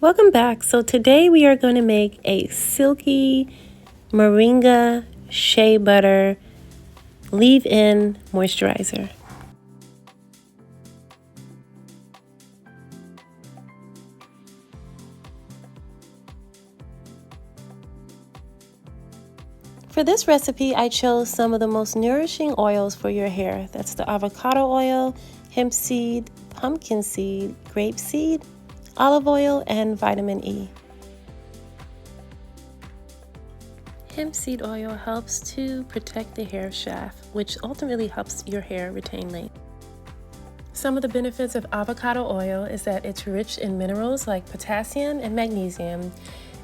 Welcome back. So today we are going to make a silky Moringa shea butter leave-in moisturizer. For this recipe, I chose some of the most nourishing oils for your hair. That's the avocado oil, hemp seed, pumpkin seed, grape seed, olive oil, and vitamin E. Hemp seed oil helps to protect the hair shaft, which ultimately helps your hair retain length. Some of the benefits of avocado oil is that it's rich in minerals like potassium and magnesium,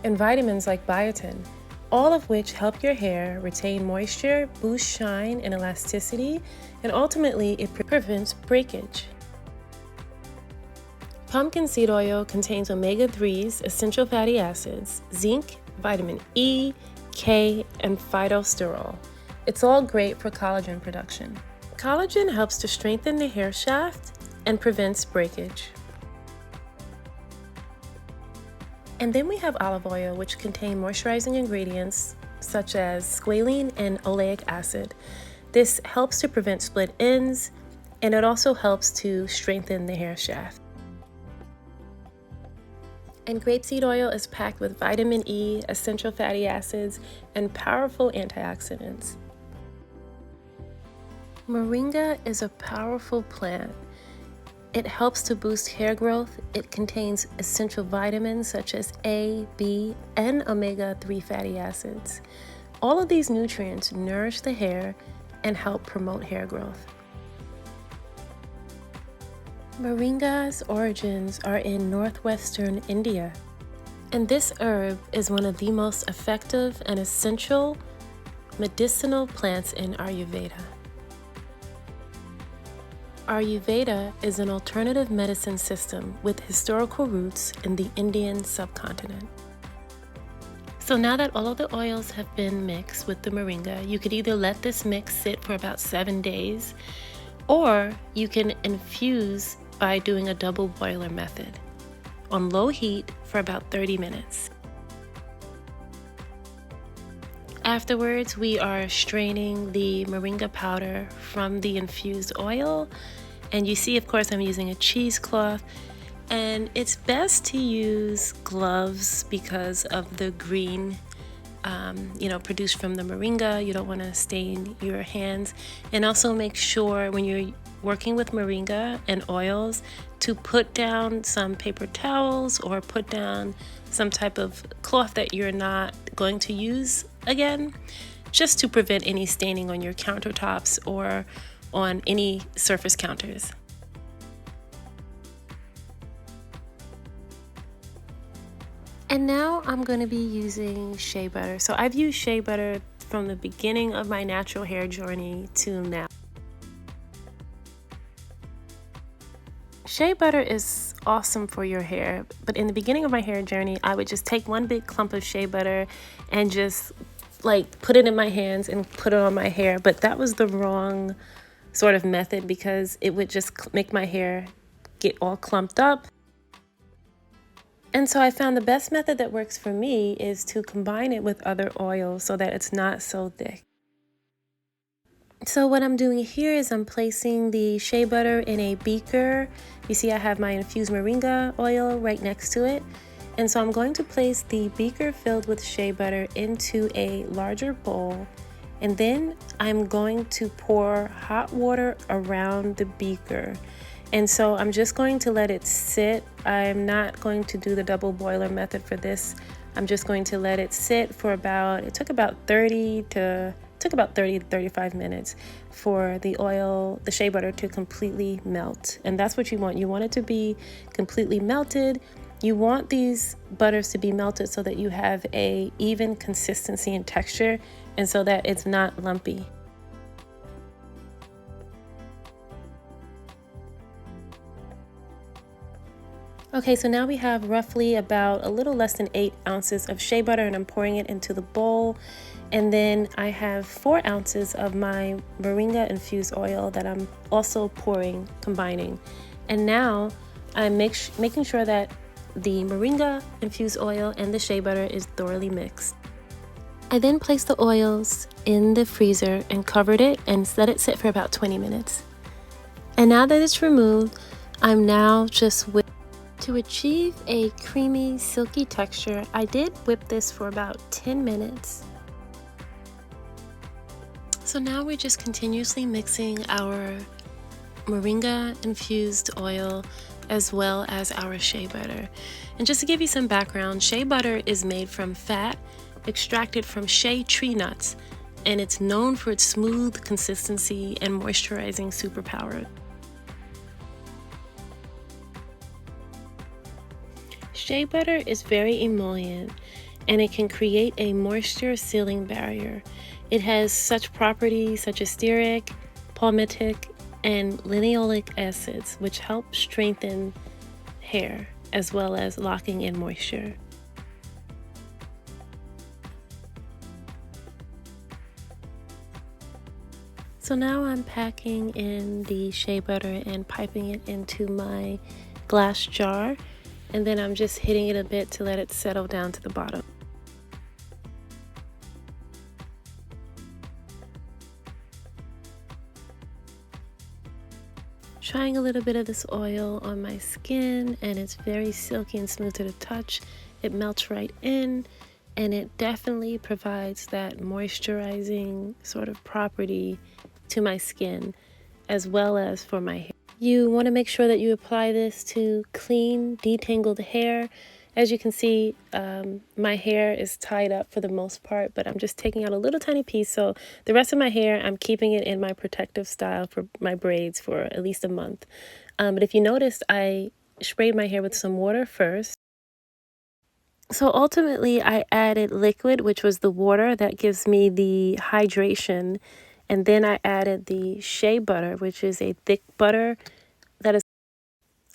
and vitamins like biotin, all of which help your hair retain moisture, boost shine and elasticity, and ultimately it prevents breakage. Pumpkin seed oil contains omega-3s, essential fatty acids, zinc, vitamin E, K, and phytosterol. It's all great for collagen production. Collagen helps to strengthen the hair shaft and prevents breakage. And then we have olive oil, which contain moisturizing ingredients such as squalene and oleic acid. This helps to prevent split ends, and it also helps to strengthen the hair shaft. And grapeseed oil is packed with vitamin E, essential fatty acids, and powerful antioxidants. Moringa is a powerful plant. It helps to boost hair growth. It contains essential vitamins such as A, B, and omega-3 fatty acids. All of these nutrients nourish the hair and help promote hair growth. Moringa's origins are in northwestern India, and this herb is one of the most effective and essential medicinal plants in Ayurveda. Ayurveda is an alternative medicine system with historical roots in the Indian subcontinent. So now that all of the oils have been mixed with the moringa, you could either let this mix sit for about 7 days, or you can infuse by doing a double boiler method on low heat for about 30 minutes. Afterwards, we are straining the moringa powder from the infused oil, and you see, of course, I'm using a cheesecloth, and it's best to use gloves because of the green produced from the moringa. You don't want to stain your hands, and also make sure when you're working with moringa and oils to put down some paper towels or put down some type of cloth that you're not going to use again, just to prevent any staining on your countertops or on any surface counters. And now I'm going to be using shea butter. So I've used shea butter from the beginning of my natural hair journey to now. Shea butter is awesome for your hair, but in the beginning of my hair journey, I would just take one big clump of shea butter and just put it in my hands and put it on my hair. But that was the wrong sort of method because it would just make my hair get all clumped up. And so I found the best method that works for me is to combine it with other oils so that it's not so thick. So what I'm doing here is I'm placing the shea butter in a beaker. You see I have my infused moringa oil right next to it. And so I'm going to place the beaker filled with shea butter into a larger bowl. And then I'm going to pour hot water around the beaker. And so I'm just going to let it sit. I'm not going to do the double boiler method for this. I'm just going to let it sit for it took about 30 to 35 minutes for the shea butter to completely melt. And that's what you want. You want it to be completely melted. You want these butters to be melted so that you have a even consistency and texture and so that it's not lumpy. Okay, so now we have roughly about a little less than 8 ounces of shea butter, and I'm pouring it into the bowl. And then I have 4 ounces of my moringa infused oil that I'm also combining. And now I'm making sure that the Moringa infused oil and the shea butter is thoroughly mixed. I then placed the oils in the freezer and covered it and let it sit for about 20 minutes. And now that it's removed, I'm now just whipping. To achieve a creamy, silky texture, I did whip this for about 10 minutes. So now we're just continuously mixing our Moringa infused oil as well as our shea butter. And just to give you some background, shea butter is made from fat extracted from shea tree nuts, and it's known for its smooth consistency and moisturizing superpower. Shea butter is very emollient and it can create a moisture sealing barrier. It has such properties such as stearic, palmitic, and linoleic acids, which help strengthen hair as well as locking in moisture. So now I'm packing in the shea butter and piping it into my glass jar. And then I'm just hitting it a bit to let it settle down to the bottom. Trying a little bit of this oil on my skin, and it's very silky and smooth to the touch. It melts right in, and it definitely provides that moisturizing sort of property to my skin as well as for my hair. You want to make sure that you apply this to clean, detangled hair. As you can see, my hair is tied up for the most part, but I'm just taking out a little tiny piece. So the rest of my hair, I'm keeping it in my protective style for my braids for at least a month. But if you noticed, I sprayed my hair with some water first. So ultimately, I added liquid, which was the water that gives me the hydration. And then I added the shea butter, which is a thick butter that is.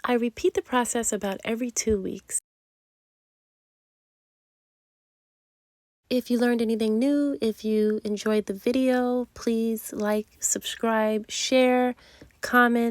I repeat the process about every 2 weeks. If you learned anything new, if you enjoyed the video, please like, subscribe, share, comment.